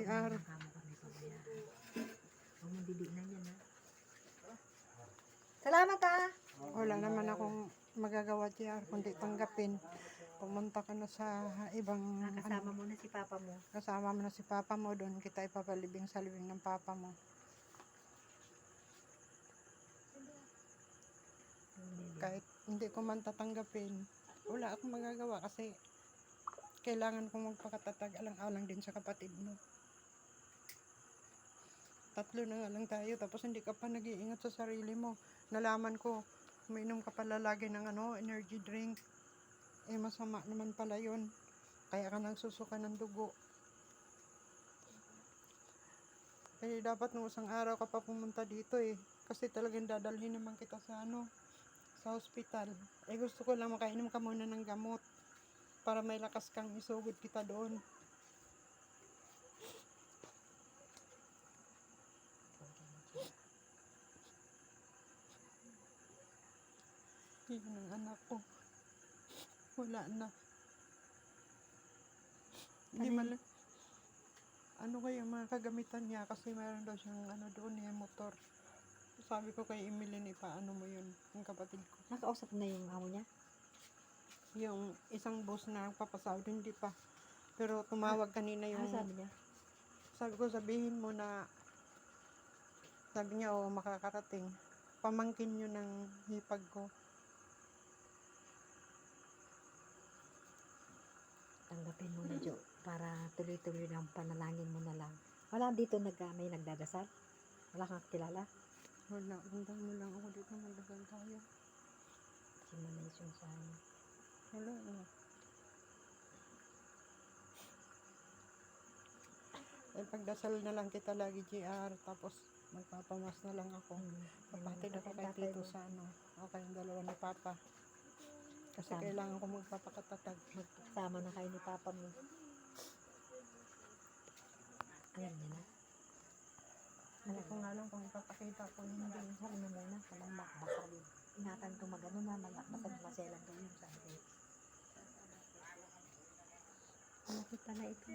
JR. Kamo kami pabayaran. Huwag mong didignan yan, ha? Salamat, ha? Wala naman akong magagawa, JR, kundi tanggapin. Pumunta ka na sa ibang Kasama mo na si papa mo. kasama mo na si papa mo, doon kita ipapalibing sa libing ng papa mo. Kahit hindi ko man tatanggapin, wala akong magagawa kasi kailangan kong magpakatatag alang-alang din sa kapatid mo. Tatlo na nga lang tayo, tapos hindi ka pa nag-iingat sa sarili mo. Nalaman ko, umiinom ka pala lagi ng energy drink. Eh, masama naman pala yun. Kaya ka nagsusuka ng dugo. Eh, dapat nung isang araw ka pa pumunta dito eh. Kasi talagang dadalhin naman kita sa sa hospital. Eh, gusto ko lang makainom ka muna ng gamot para may lakas kang isugod kita doon. Yun ang anak ko. Wala na. Hindi man ano kaya mga kagamitan niya kasi meron daw siyang doon motor. Sabi ko kay Emily, paano mo yun, yung kapatid ko. Nakausap na yung amo niya? Yung isang boss na nagpapasahod, hindi pa. Pero tumawag kanina yung... sabi niya? Sabi ko, sabihin mo na... Sabi niya, makakarating. Pamangkin nyo ng hipag ko. Tanggapin mo na, Jo, para tuloy-tuloy ng panalangin mo na lang. Wala dito may nagdadasal? Wala kang kilala? Wala, punta mo lang ako dito, magdasal tayo. Si Manay yung sa'yo. Wala na. Eh, pagdasal na lang kita lagi, JR. Tapos, magpapamas na lang ako. Papatid ako kay Tito sa o kayong dalawa ni Papa. Kasi kailangan ko magpapakatatag. Magsama na kayo ni Papa mo. Alam niya na. Hindi ko nga lang kung ipapakita ko hindi. Sabi mo muna, walang basal. Ingatan ko magano na, basag maselan kayo sa akin. Nakita na ito.